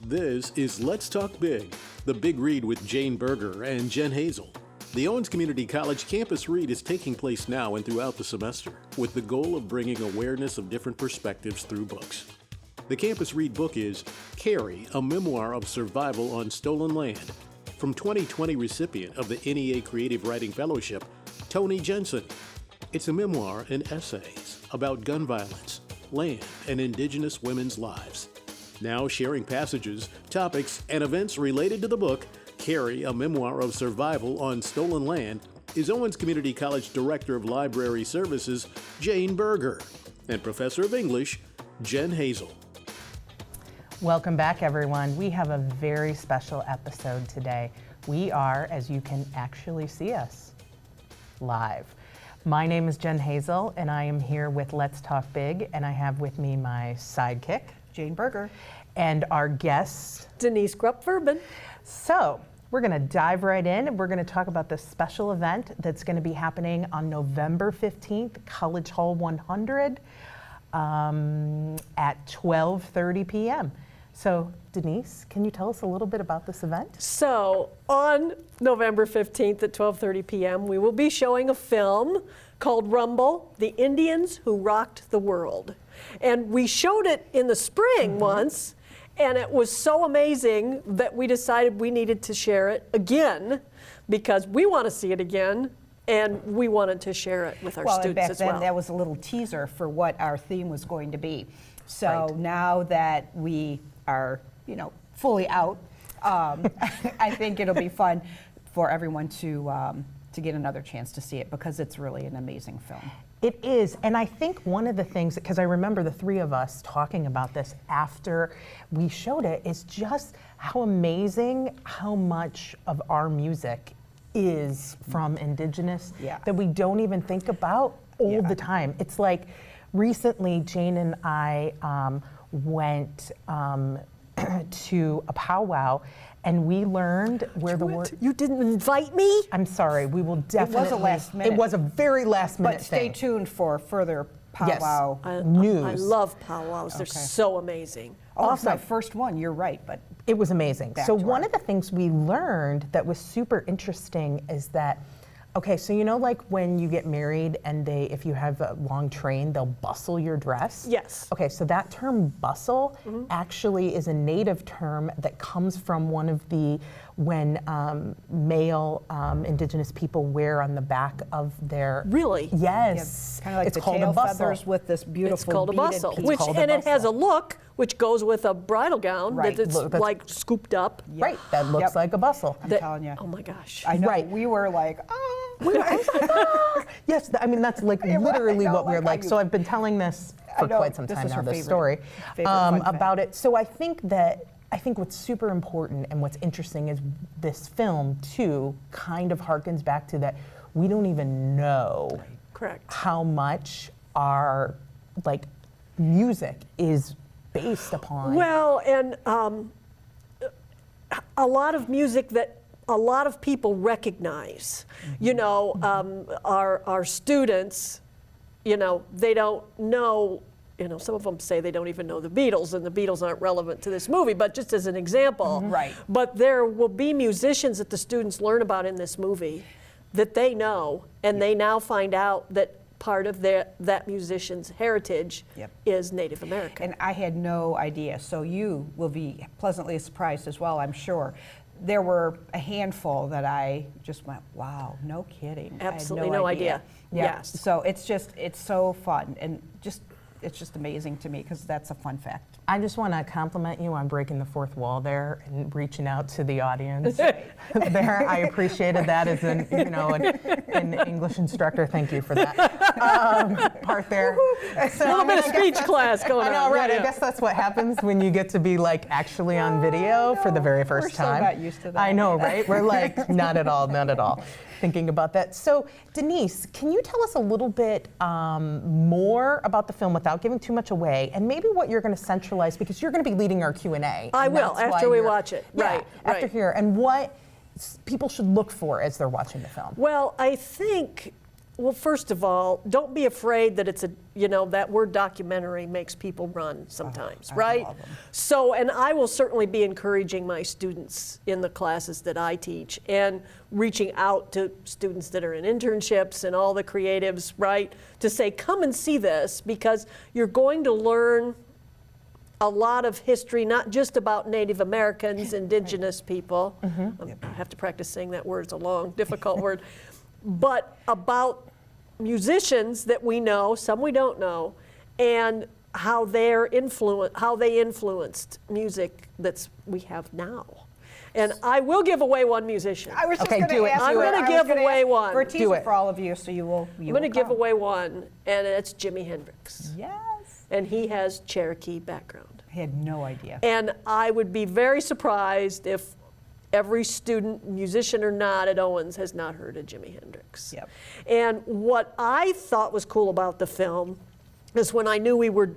This is Let's Talk Big, the Big Read with Jane Berger and Jen Hazel. The Owens Community College Campus Read is taking place now and throughout the semester, with the goal of bringing awareness of different perspectives through books. The Campus Read book is Carrie, a Memoir of Survival on Stolen Land, from 2020 recipient of the NEA Creative Writing Fellowship, Tony Jensen. It's a memoir and essays about gun violence, land, and indigenous women's lives. Now sharing passages, topics, and events related to the book, Carrie, a Memoir of Survival on Stolen Land, is Owens Community College Director of Library Services, Jane Berger, and Professor of English, Jen Hazel. Welcome back, everyone. We have a very special episode today. We are, as you can actually see us, live. My name is Jen Hazel, and I am here with Let's Talk Big, and I have with me my sidekick, Jane Berger, and our guest, Denise Grupp-Verbon. So, we're going to dive right in, and we're going to talk about this special event that's going to be happening on November 15th, College Hall 100, at 12:30 p.m. So, Denise, can you tell us a little bit about this event? So, on November 15th at 12:30 p.m., we will be showing a film called Rumble, The Indians Who Rocked the World. And we showed it in the spring once, and it was so amazing that we decided we needed to share it again because we want to see it again, and we wanted to share it with our students as well. Back then, that was a little teaser for what our theme was going to be. So Right. now that we are, fully out, I think it'll be fun for everyone to get another chance to see it because it's really an amazing film. It is, and I think one of the things, because I remember the three of us talking about this after we showed it, is just how amazing how much of our music is from indigenous that we don't even think about all the time. It's like recently Jane and I went to a powwow, and we learned where the word. You didn't invite me? I'm sorry. We will definitely. It was a last minute. It was a very last minute But stay thing. tuned for further powwow news. I love powwows. They're Okay. so amazing. Oh, it's my Awesome. first one. You're right, but It was amazing. Back So to one our- of the things we learned that was super interesting is that, okay, so like when you get married and if you have a long train, they'll bustle your dress? Yes. Okay, so that term bustle actually is a native term that comes from one of when male indigenous people wear on the back of their. Really? Yes. kind of like it's the called tail a bustle. feathers with this beautiful It's called a beaded bustle, piece. which called a and it has a bustle. look which goes with a bridal gown Right. that's Look, that's- like scooped up. Right, that looks Yep. like a bustle. I'm That- telling you. Oh my gosh. I know. Right. We were like, Yes, I mean, that's like literally I know, what we're like, like. I- So I've been telling this I for know, quite some this time is now, her this favorite- story favorite fun fact. about it. So I think what's super important and what's interesting is this film too kind of harkens back to that we don't even know Correct. how much our music is based upon. Well, and a lot of music that a lot of people recognize. Our students, they don't know. Some of them say they don't even know the Beatles, and the Beatles aren't relevant to this movie, but just as an example. Right. But there will be musicians that the students learn about in this movie that they know, and they now find out that part of that musician's heritage is Native American. and I had no idea. So you will be pleasantly surprised as well, I'm sure. There were a handful that I just went, wow, no kidding. Absolutely I had no idea. Yeah. Yes. So it's so fun, and it's just amazing to me because that's a fun fact. I just want to compliment you on breaking the fourth wall there and reaching out to the audience there. I appreciated that as an English instructor. Thank you for that part there. So, A little bit of speech class going on. I know, right? Yeah. I guess that's what happens when you get to be actually on video for the very first We're so time. not used to that. I know, right? We're not at all, not at all. Thinking about that. So, Denise, can you tell us a little bit more about the film without giving too much away, and maybe what you're going to centralize, because you're going to be leading our Q&A. I and will, that's why after we you're- watch it. Yeah, Right, after right. here, and what people should look for as they're watching the film. Well, I think Well, first of all, don't be afraid that it's a, that word documentary makes people run sometimes, I right? love 'em. So, and I will certainly be encouraging my students in the classes that I teach and reaching out to students that are in internships and all the creatives, right? To say, come and see this, because you're going to learn a lot of history, not just about Native Americans, indigenous people. I have to practice saying that word, it's a long, difficult word. But about musicians that we know, some we don't know, and how they influenced music that we have now. And I will give away one musician. I was just Okay, going do to it, ask. do I'm it. going to give away one. For a I'm teaser Do it. for all of you, so you will. going to give away one, and it's Jimi Hendrix. Yes. And he has Cherokee background. I had no idea. And I would be very surprised if every student, musician or not, at Owens has not heard of Jimi Hendrix. Yep. And what I thought was cool about the film is when I knew we were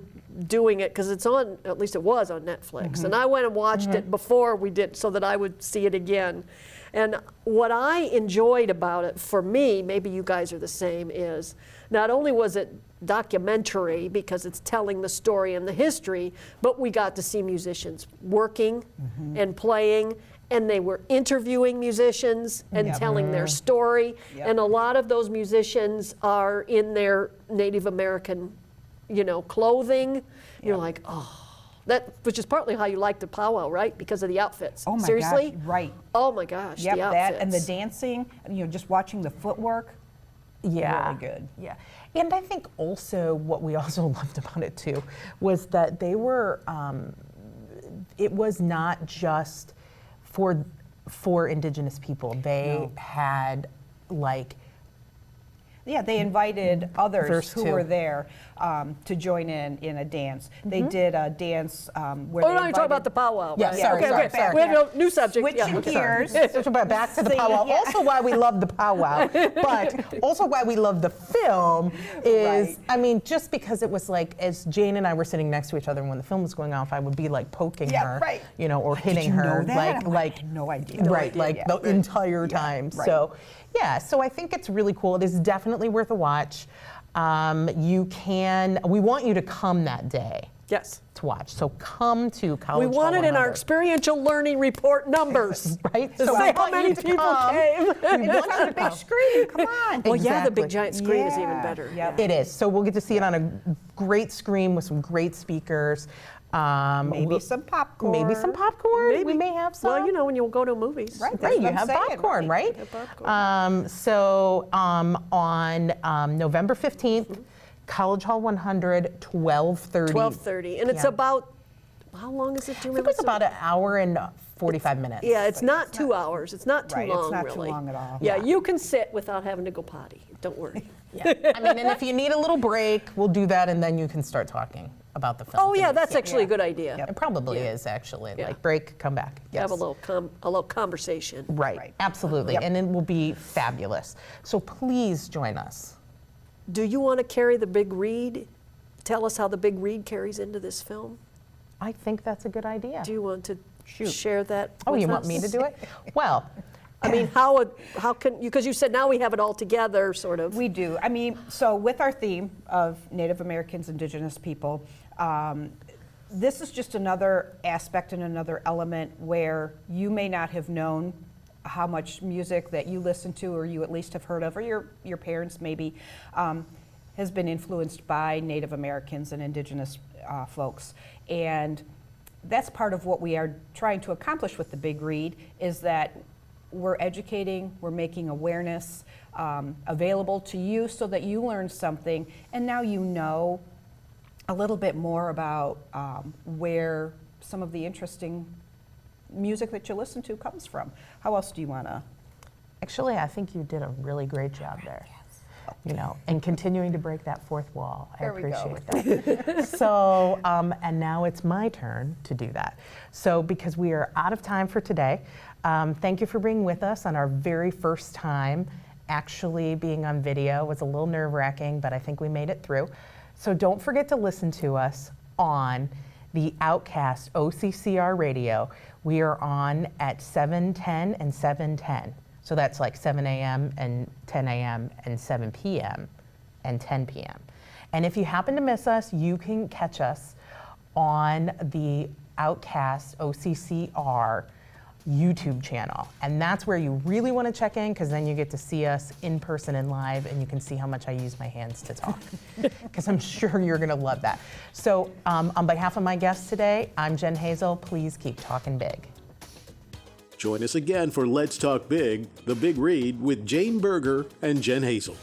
doing it, because it's on, at least it was on Netflix, and I went and watched it before we did so that I would see it again. And what I enjoyed about it, for me, maybe you guys are the same, is not only was it documentary because it's telling the story and the history, but we got to see musicians working and playing, and they were interviewing musicians and telling their story. Yep. And a lot of those musicians are in their Native American, clothing. You're like, oh, which is partly how you like the powwow, right? Because of the outfits. Oh my Seriously? gosh, right. Oh my gosh, Yep, the outfits. that and the dancing, just watching the footwork. Yeah. Really good. Yeah. And I think also what we also loved about it too was that they were, it was not just for indigenous people. They had Yeah, they invited others Verse who two. were there to join in a dance. They did a dance where Oh, they no, you're talking about the invited- powwow, Yeah, right? sorry, okay, sorry, okay. sorry. We have a new subject. Switching okay. gears. So back to the Singing, powwow. yeah. Also, why we love the powwow, but also why we love the film is, Right. I mean, just because it was like, as Jane and I were sitting next to each other when the film was going off, I would be like poking Yeah, her, right. or hitting you know her, that? I like had no idea. right, idea, like yeah. the entire time. right. So, yeah, so I think it's really cool. It is definitely worth a watch. We want you to come that day Yes. to watch. So come to College We Hall want it in our 100. experiential learning report numbers. Right? To So say we how want many you to people come. came. We want you to Big come. screen, come on. Well, yeah, the Exactly. big giant screen is even Yeah, better. yep. It is. So we'll get to see it on a great screen with some great speakers. Maybe we'll- some popcorn. Maybe some popcorn. We may have some. Well, when you go to movies. Right. That's Right, what you I'm have saying, popcorn, right? You have popcorn. On November 15th, College Hall 100, 12:30. 12:30. And it's Yeah. about, how long is it? Do you I think remember? it's about an hour and 45 minutes. Yeah, it's not 2 hours. It's not too Right, it's long, not too really. long at all. Yeah, you can sit without having to go potty. Don't worry. Yeah. I mean, and if you need a little break, we'll do that, and then you can start talking about the film. Oh, yeah, that's actually a good idea. It probably is, actually. Yeah. Like, break, come back. Yes. Have a little conversation. Right, absolutely. Yep. And it will be fabulous. So please join us. Do you want to carry the big read? Tell us how the big read carries into this film. I think that's a good idea. Do you want to share that? Oh, with you want us? me to do it? Well, I mean, how can you? Because you said now we have it all together, sort of. We do. I mean, so with our theme of Native Americans, indigenous people, this is just another aspect and another element where you may not have known how much music that you listen to or you at least have heard of, or your parents maybe, has been influenced by Native Americans and indigenous folks. And that's part of what we are trying to accomplish with the Big Read, is that we're educating, we're making awareness available to you so that you learn something, and now you know a little bit more about where some of the interesting music that you listen to comes from. How else do you want to? actually, I think you did a really great job there. And continuing to break that fourth wall. There we go. I appreciate that. So, and now it's my turn to do that. So, because we are out of time for today, thank you for being with us on our very first time actually being on video. It was a little nerve-wracking, but I think we made it through. So don't forget to listen to us on the Outcast OCCR radio. We are on at 7:10 and 7:10. So that's like 7 a.m. and 10 a.m. and 7 p.m. and 10 p.m. And if you happen to miss us, you can catch us on the Outcast OCCR YouTube channel. And that's where you really want to check in, because then you get to see us in person and live, and you can see how much I use my hands to talk, because I'm sure you're going to love that. So on behalf of my guests today, I'm Jen Hazel. Please keep talking big. Join us again for Let's Talk Big, The Big Read with Jane Berger and Jen Hazel.